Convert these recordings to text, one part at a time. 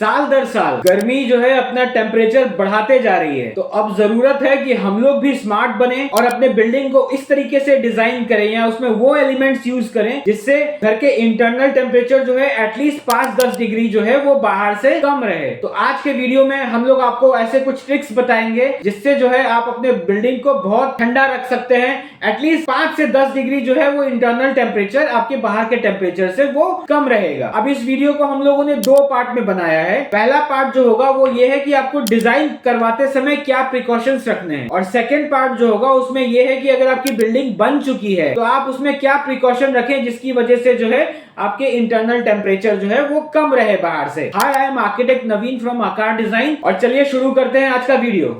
साल दर साल गर्मी जो है अपना टेम्परेचर बढ़ाते जा रही है। तो अब जरूरत है कि हम लोग भी स्मार्ट बने और अपने बिल्डिंग को इस तरीके से डिजाइन करें या उसमें वो एलिमेंट्स यूज करें जिससे घर के इंटरनल टेम्परेचर जो है एटलीस्ट 5-10 डिग्री जो है वो बाहर से कम रहे। तो आज के वीडियो में हम लोग आपको ऐसे कुछ ट्रिक्स बताएंगे जिससे जो है आप अपने बिल्डिंग को बहुत ठंडा रख सकते हैं। एटलीस्ट 5 से 10 डिग्री जो है वो इंटरनल टेम्परेचर आपके बाहर के टेम्परेचर से वो कम रहेगा। अब इस वीडियो को हम लोगों ने 2 पार्ट में बनाया है। पहला पार्ट जो होगा वो ये है कि आपको डिजाइन करवाते समय क्या प्रिकॉशंस रखने हैं, और सेकंड पार्ट जो होगा उसमें ये है कि अगर आपकी बिल्डिंग बन चुकी है तो आप उसमें क्या प्रिकॉशन रखें जिसकी वजह से जो है आपके इंटरनल टेम्परेचर जो है वो कम रहे बाहर से। Hi, I am architect Naveen from Aakar design, और चलिए शुरू करते हैं आज का वीडियो।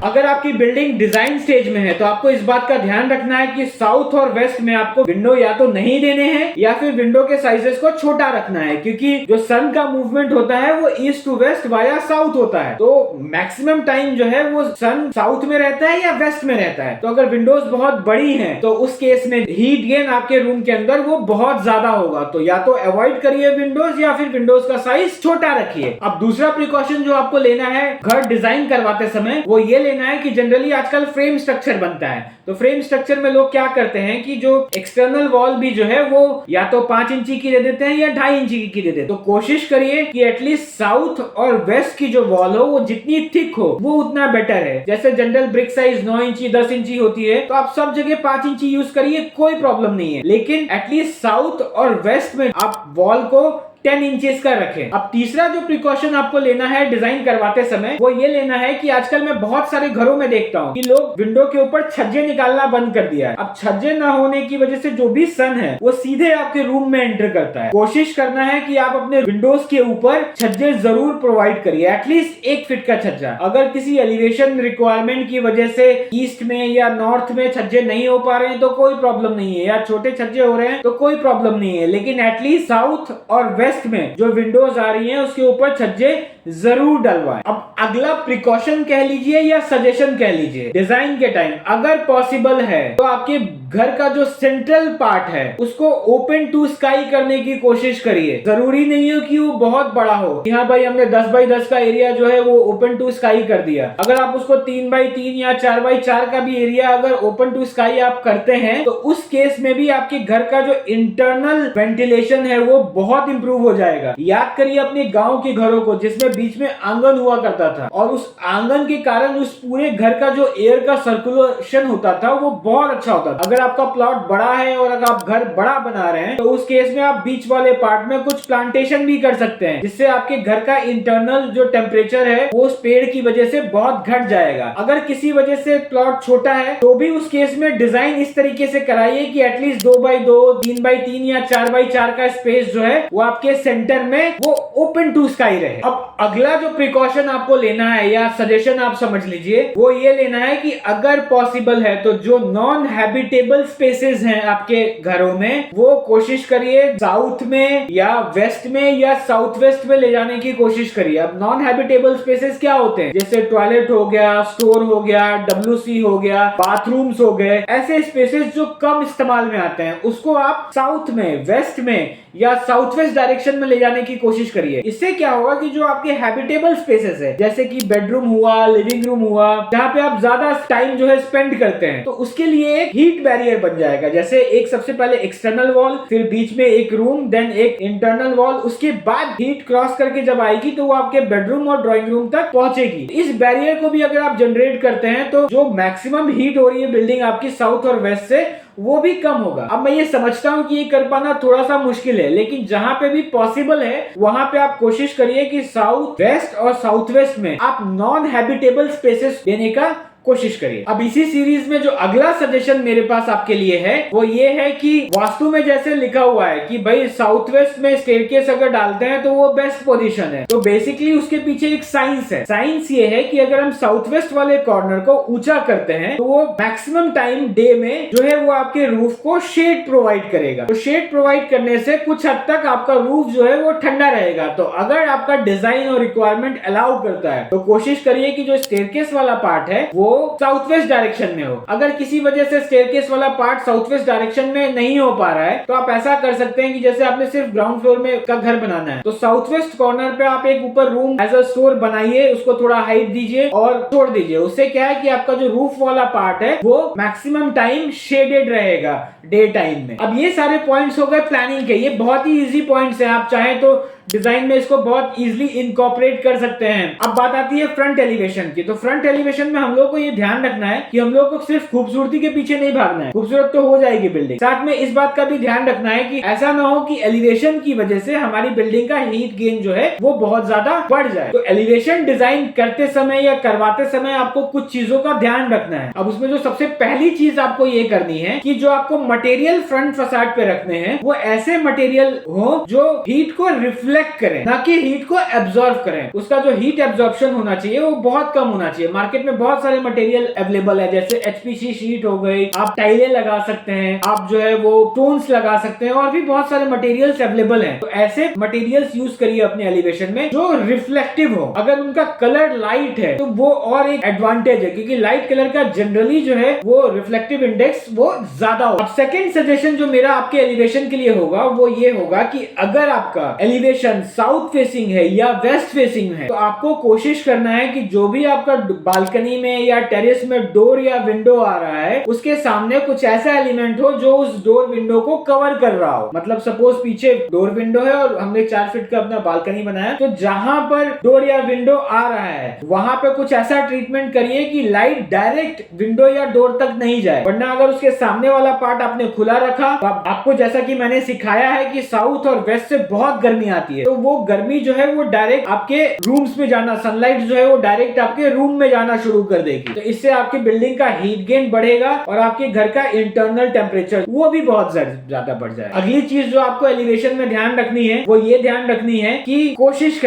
अगर आपकी बिल्डिंग डिजाइन स्टेज में है तो आपको इस बात का ध्यान रखना है कि साउथ और वेस्ट में आपको विंडो या तो नहीं देने हैं या फिर विंडो के साइजेस को छोटा रखना है, क्योंकि जो सन का मूवमेंट होता है वो east to west via south होता है। तो मैक्सिमम टाइम जो है वो सन साउथ में रहता है या वेस्ट में रहता है। तो अगर विंडोज बहुत बड़ी हैं तो उस केस में हीट गेन आपके रूम के अंदर वो बहुत ज्यादा होगा। तो या तो अवॉइड करिए विंडोज या फिर विंडोज का साइज छोटा रखिए। अब दूसरा प्रिकॉशन जो आपको लेना है घर डिजाइन करवाते समय वो ये है कि जनरली आजकल फ्रेम स्ट्रक्चर बनता है। तो फ्रेम स्ट्रक्चर में लोग क्या करते हैं कि जो एक्सटर्नल वॉल भी जो है वो या तो 5 इंची की दे देते हैं या 2.5 इंची की दे देते हैं। तो कोशिश करिए कि एटलीस्ट साउथ और वेस्ट की जो वॉल हो वो जितनी थिक हो वो उतना बेटर है। जैसे जनरल ब्रिक साइज 9 इंची 10 इंची होती है तो आप सब जगह 5 इंची यूज करिए, कोई प्रॉब्लम नहीं है, लेकिन एटलीस्ट साउथ और वेस्ट में आप वॉल को 10 इंचेस का रखें। अब तीसरा जो प्रिकॉशन आपको लेना है डिजाइन करवाते समय वो ये लेना है कि आजकल मैं बहुत सारे घरों में देखता हूँ कि लोग विंडो के ऊपर छज्जे निकालना बंद कर दिया है। अब छज्जे ना होने की वजह से जो भी सन है वो सीधे आपके रूम में एंटर करता है। कोशिश करना है कि आप अपने विंडोज के ऊपर छज्जे जरूर प्रोवाइड करिए, एटलीस्ट 1 फीट का छज्जा। अगर किसी एलिवेशन रिक्वायरमेंट की वजह से ईस्ट में या नॉर्थ में छज्जे नहीं हो पा रहे हैं तो कोई प्रॉब्लम नहीं है, या छोटे छज्जे हो रहे हैं तो कोई प्रॉब्लम नहीं है, लेकिन एटलीस्ट साउथ और वेस्ट में जो विंडोज आ रही हैं उसके ऊपर छज्जे जरूर डलवाएं। अब अगला प्रिकॉशन कह लीजिए या सजेशन कह लीजिए, डिजाइन के टाइम अगर पॉसिबल है तो आपके घर का जो सेंट्रल पार्ट है उसको ओपन टू स्काई करने की कोशिश करिए। जरूरी नहीं है कि वो बहुत बड़ा हो कि हाँ भाई हमने 10x10 का एरिया जो है वो ओपन टू स्काई कर दिया। अगर आप उसको 3x3 या 4x4 का भी एरिया अगर ओपन टू स्काई आप करते हैं तो उस केस में भी आपके घर का जो इंटरनल वेंटिलेशन है वो बहुत इंप्रूव हो जाएगा। याद करिए अपने गांव के घरों को जिसमें बीच में आंगन हुआ करता था, और उस आंगन के कारण उस पूरे घर का जो एयर का सर्कुलेशन होता था वो बहुत अच्छा होता था। अगर आपका प्लॉट बड़ा है और अगर आप घर बड़ा बना रहे हैं तो उस केस में आप बीच वाले पार्ट में कुछ प्लांटेशन भी कर सकते हैं जिससे आपके घर का इंटरनल जो टेम्परेचर है वो उस पेड़ की वजह से बहुत घट जाएगा। अगर किसी वजह से प्लॉट छोटा है तो भी उस केस में डिजाइन इस तरीके से कराइए कि एटलीस्ट 2x2 3x3 या 4x4 का स्पेस जो है वो आपके सेंटर में वो ओपन टू स्काई रहे। अब अगला जो प्रिकॉशन आपको लेना है या सजेशन आप समझ लीजिए वो ये लेना है कि अगर पॉसिबल है तो जो नॉन हैबिटेबल स्पेसेस हैं आपके घरों में वो कोशिश करिए साउथ में या वेस्ट में या साउथ वेस्ट में ले जाने की कोशिश करिए। अब नॉन हैबिटेबल स्पेसेस क्या होते हैं, जैसे टॉयलेट हो गया, स्टोर हो गया, WC हो गया, बाथरूम्स हो गए, ऐसे स्पेसेस जो कम इस्तेमाल में आते हैं उसको आप साउथ में, वेस्ट में या साउथ वेस्ट डायरेक्शन में ले जाने की कोशिश करिए। इससे क्या होगा कि जो आपके हैबिटेबल स्पेसेस है जैसे कि बेडरूम हुआ, लिविंग रूम हुआ, जहाँ पे आप ज्यादा टाइम जो है स्पेंड करते हैं, तो उसके लिए एक हीट बैरियर बन जाएगा। जैसे एक सबसे पहले एक्सटर्नल वॉल, फिर बीच में एक रूम, देन एक इंटरनल वॉल, उसके बाद हीट क्रॉस करके जब आएगी तो वो आपके बेडरूम और ड्राइंग रूम तक पहुंचेगी। इस बैरियर को भी अगर आप जनरेट करते हैं तो जो मैक्सिमम हीट हो रही है बिल्डिंग आपकी साउथ और वेस्ट से वो भी कम होगा। अब मैं ये समझता हूँ कि ये कर पाना थोड़ा सा मुश्किल है, लेकिन जहां पे भी पॉसिबल है वहां पे आप कोशिश करिए कि साउथ वेस्ट और साउथ वेस्ट में आप नॉन हैबिटेबल स्पेसेस देने का कोशिश करिए। अब इसी सीरीज में जो अगला सजेशन मेरे पास आपके लिए है वो ये है कि वास्तु में जैसे लिखा हुआ है कि भाई साउथ वेस्ट में स्टेयरकेस अगर डालते हैं तो वो बेस्ट पोजीशन है, तो बेसिकली उसके पीछे एक साइंस है। साइंस ये है कि अगर हम साउथ वेस्ट वाले कॉर्नर को ऊंचा करते हैं तो वो मैक्सिमम टाइम डे में जो है वो आपके रूफ को शेड प्रोवाइड करेगा। तो शेड प्रोवाइड करने से कुछ हद तक आपका रूफ जो है वो ठंडा रहेगा। तो अगर आपका डिजाइन और रिक्वायरमेंट अलाउ करता है तो कोशिश करिए कि जो स्टेयरकेस वाला पार्ट है वो वो साउथ वेस्ट डायरेक्शन में हो। अगर किसी वजह से स्टेयरकेस वाला पार्ट साउथ वेस्ट डायरेक्शन में नहीं हो पा रहा है तो आप ऐसा कर सकते हैं कि जैसे आपने सिर्फ ग्राउंड फ्लोर में का घर बनाना है तो साउथ वेस्ट कॉर्नर पे आप एक ऊपर रूम एज अ स्टोर बनाइए, उसको थोड़ा हाइट दीजिए और छोड़ दीजिए। उससे क्या है कि आपका जो रूफ वाला पार्ट है वो मैक्सिमम टाइम शेडेड रहेगा डे टाइम में। अब ये सारे पॉइंट्स हो गए प्लानिंग के, ये बहुत ही इजी पॉइंट्स हैं, आप चाहें तो डिजाइन में इसको बहुत इजीली इनकॉर्पोरेट कर सकते हैं। अब बात आती है फ्रंट एलिवेशन की, तो फ्रंट एलिवेशन में हम लोग को ये ध्यान रखना है कि हम लोग को सिर्फ खूबसूरती के पीछे नहीं भागना है, खूबसूरत तो हो जाएगी बिल्डिंग, साथ में इस बात का भी ध्यान रखना है कि ऐसा ना हो कि एलिवेशन की वजह से हमारी बिल्डिंग का हीट गेन जो है वो बहुत ज्यादा बढ़ जाए। तो एलिवेशन डिजाइन करते समय या करवाते समय आपको कुछ चीजों का ध्यान रखना है। अब उसमें जो सबसे पहली चीज आपको ये करनी है कि जो आपको मटेरियल फ्रंट फसाड पे रखने हैं वो ऐसे मटेरियल हो जो हीट को रिफ्लेक्ट करें, ना कि हीट को एब्जॉर्ब करें। उसका जो हीट एब्जॉर्प्शन होना चाहिए वो बहुत कम होना चाहिए। मार्केट में बहुत सारे मटेरियल अवेलेबल है, जैसे एचपीसी शीट हो गई, आप टाइलें लगा सकते हैं, आप जो है वो स्टोन्स लगा सकते हैं, और भी बहुत सारे मटेरियल्स अवेलेबल हैं। तो ऐसे मटेरियल्स यूज करिए अपने एलिवेशन में जो रिफ्लेक्टिव हो। अगर उनका कलर लाइट है तो वो और एक एडवांटेज है, क्योंकि लाइट कलर का जनरली जो है वो रिफ्लेक्टिव इंडेक्स वो ज्यादा हो। अब सेकेंड सजेशन जो मेरा आपके एलिवेशन के लिए होगा वो ये होगा कि अगर आपका एलिवेशन साउथ फेसिंग है या वेस्ट फेसिंग है तो आपको कोशिश करना है कि जो भी आपका बालकनी में या टेरेस में डोर या विंडो आ रहा है उसके सामने कुछ ऐसा एलिमेंट हो जो उस डोर विंडो को कवर कर रहा हो। मतलब सपोज पीछे डोर विंडो है और हमने 4 फीट का अपना बालकनी बनाया, तो जहां पर डोर या विंडो आ रहा है वहां पे कुछ ऐसा ट्रीटमेंट करिए कि लाइट डायरेक्ट विंडो या डोर तक नहीं जाए। वरना अगर उसके सामने वाला पार्ट आपने खुला रखा तो आपको जैसा कि मैंने सिखाया है कि साउथ और वेस्ट से बहुत गर्मी आती है, तो वो गर्मी जो है वो डायरेक्ट आपके रूम्स में जाना, सनलाइट जो है वो डायरेक्ट आपके रूम में जाना शुरू कर देगी। तो इससे आपकी बिल्डिंग का हीट गेन बढ़ेगा और आपके घर का इंटरनल टेम्परेचर वो भी बहुत ज्यादा बढ़ जाए। अगली चीज जो आपको एलिवेशन में ध्यान रखनी है वो ये ध्यान रखनी है कि कोशिश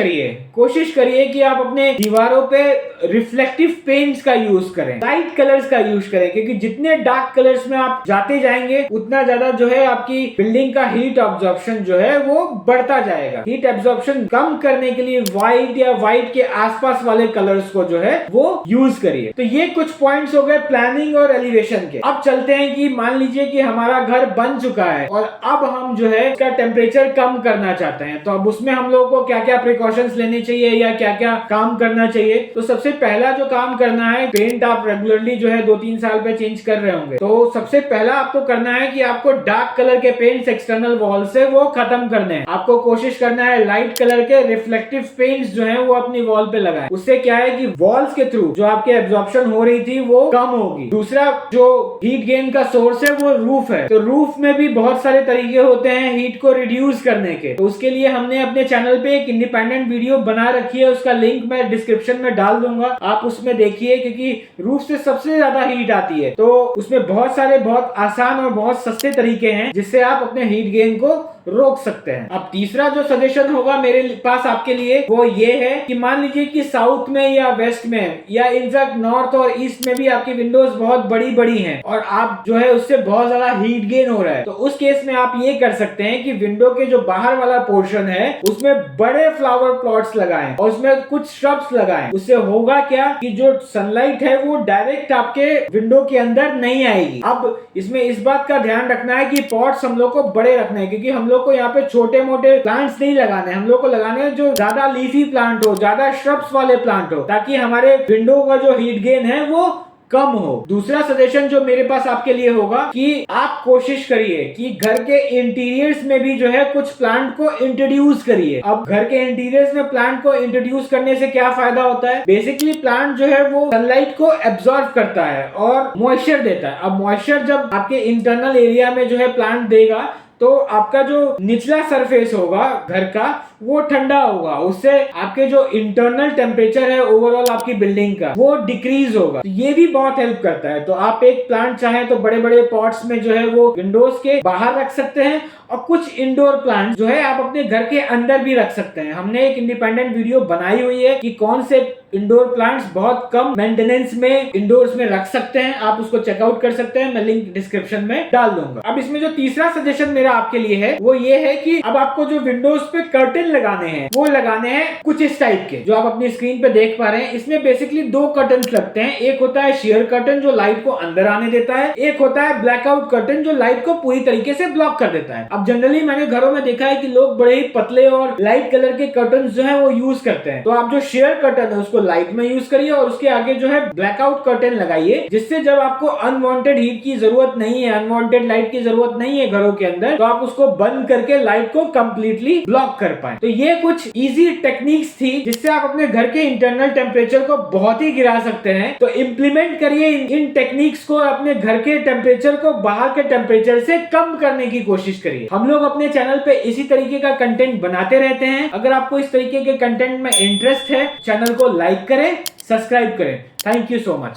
करिए कि आप अपने दीवारों पे रिफ्लेक्टिव पेंट्स का यूज करें, लाइट कलर्स का यूज करें, क्योंकि जितने डार्क कलर्स में आप जाते जाएंगे उतना ज्यादा जो है आपकी बिल्डिंग का हीट ऑब्जॉर्प्शन जो है वो बढ़ता जाएगा। हीट एब्जॉर्प्शन कम करने के लिए व्हाइट या व्हाइट के आसपास वाले कलर्स को जो है वो यूज करिए। तो ये कुछ पॉइंट्स हो गए प्लानिंग और एलिवेशन के। अब चलते हैं कि मान लीजिए कि हमारा घर बन चुका है और अब हम जो है इसका टेम्परेचर कम करना चाहते हैं, तो अब उसमें हम लोगों को क्या क्या प्रिकॉशंस लेने चाहिए या क्या क्या काम करना चाहिए। तो सबसे पहला जो काम करना है, पेंट आप रेगुलरली जो है 2-3 साल पे चेंज कर रहे होंगे, तो सबसे पहला आपको करना है कि आपको डार्क कलर के पेंट्स एक्सटर्नल वॉल से वो खत्म करने हैं। आपको कोशिश करना है लाइट कलर के रिफ्लेक्टिव पेंट्स जो है वो अपनी वॉल पे लगाएं। उससे क्या है कि वॉल्स के थ्रू जो आपके एब्जॉर्प्शन हो रही थी वो कम होगी। दूसरा जो हीट गेन का सोर्स है वो रूफ है, तो रूफ में भी बहुत सारे तरीके होते हैं हीट को रिड्यूस करने के। तो उसके लिए हमने अपने चैनल पे एक इंडिपेंडेंट वीडियो बना रखी है, उसका लिंक मैं डिस्क्रिप्शन में डाल दूंगा, आप उसमें देखिए, क्योंकि रूफ से सबसे ज्यादा हीट आती है। तो उसमें बहुत सारे बहुत आसान और बहुत सस्ते तरीके हैं जिससे आप अपने हीट गेन को रोक सकते हैं। अब तीसरा जो सजेशन होगा मेरे पास आपके लिए वो ये है कि मान लीजिए कि साउथ में या वेस्ट में या इनफैक्ट नॉर्थ और ईस्ट में भी आपकी विंडोज बहुत बड़ी बड़ी हैं और आप जो है उससे बहुत ज्यादा हीट गेन हो रहा है। तो उस केस में आप ये कर सकते हैं कि विंडो के जो बाहर वाला पोर्शन है उसमें बड़े फ्लावर प्लॉट्स लगाएं और उसमें कुछ श्रब्स लगाएं। उससे होगा क्या कि जो सनलाइट है वो डायरेक्ट आपके विंडो के अंदर नहीं आएगी। अब इसमें इस बात का ध्यान रखना है कि पॉट्स हम लोग को बड़े रखने हैं, क्योंकि हम लोग को यहाँ पे छोटे मोटे प्लांट्स नहीं लगाने, हम लोग को लगाने हैं जो ज्यादा लीफी प्लांट हो, ज्यादा श्रब्स वाले प्लांट हो, ताकि हमारे विंडो का जो हीट गेन है वो कम हो। दूसरा सजेशन जो मेरे पास आपके लिए होगा कि आप कोशिश करिए कि घर के इंटीरियर्स में भी जो है कुछ प्लांट को इंट्रोड्यूस करिए। अब घर के इंटीरियर्स में प्लांट को इंट्रोड्यूस करने से क्या फायदा होता है, बेसिकली प्लांट जो है वो सनलाइट को एब्जॉर्ब करता है और मॉइस्चर देता है। अब मॉइस्चर जब आपके इंटरनल एरिया में जो है प्लांट देगा तो आपका जो निचला सरफेस होगा घर का वो ठंडा होगा, उससे आपके जो इंटरनल टेम्परेचर है ओवरऑल आपकी बिल्डिंग का वो डिक्रीज होगा। तो ये भी बहुत हेल्प करता है। तो आप एक प्लांट चाहें तो बड़े बड़े पॉट्स में जो है वो विंडोज के बाहर रख सकते हैं और कुछ इंडोर प्लांट जो है आप अपने घर के अंदर भी रख सकते हैं। हमने एक इंडिपेंडेंट वीडियो बनाई हुई है कि कौन से इंडोर प्लांट्स बहुत कम मेंटेनेंस में इंडोर्स में रख सकते हैं, आप उसको चेकआउट कर सकते हैं, मैं लिंक डिस्क्रिप्शन में डाल दूंगा। अब इसमें जो तीसरा सजेशन मेरा आपके लिए है वो ये है कि अब आपको जो विंडोज पे कर्टेन कर्टन लगाने हैं वो लगाने हैं कुछ इस टाइप के, जो आप अपनी स्क्रीन पे देख पा रहे हैं। इसमें बेसिकली दो कर्टन लगते हैं, एक होता है शेयर कर्टन जो लाइट को अंदर आने देता है, एक होता है ब्लैकआउट कर्टन जो लाइट को पूरी तरीके से ब्लॉक कर देता है। अब जनरली मैंने घरों में देखा है कि लोग बड़े ही पतले और लाइट कलर के कर्टन जो है वो यूज करते हैं। तो आप जो शेयर कर्टन है उसको लाइट में यूज करिए और उसके आगे जो है ब्लैकआउट कर्टन लगाइए, जिससे जब आपको अनवांटेड हीट की जरूरत नहीं है, अनवांटेड लाइट की जरूरत नहीं है घरों के अंदर, तो आप उसको बंद करके लाइट को कंप्लीटली ब्लॉक कर पाए। तो ये कुछ इजी टेक्निक्स थी जिससे आप अपने घर के इंटरनल टेम्परेचर को बहुत ही गिरा सकते हैं। तो इंप्लीमेंट करिए इन टेक्निक्स को, अपने घर के टेम्परेचर को बाहर के टेम्परेचर से कम करने की कोशिश करिए। हम लोग अपने चैनल पे इसी तरीके का कंटेंट बनाते रहते हैं। अगर आपको इस तरीके के कंटेंट में इंटरेस्ट है, चैनल को लाइक करें, सब्सक्राइब करें। Thank you so much.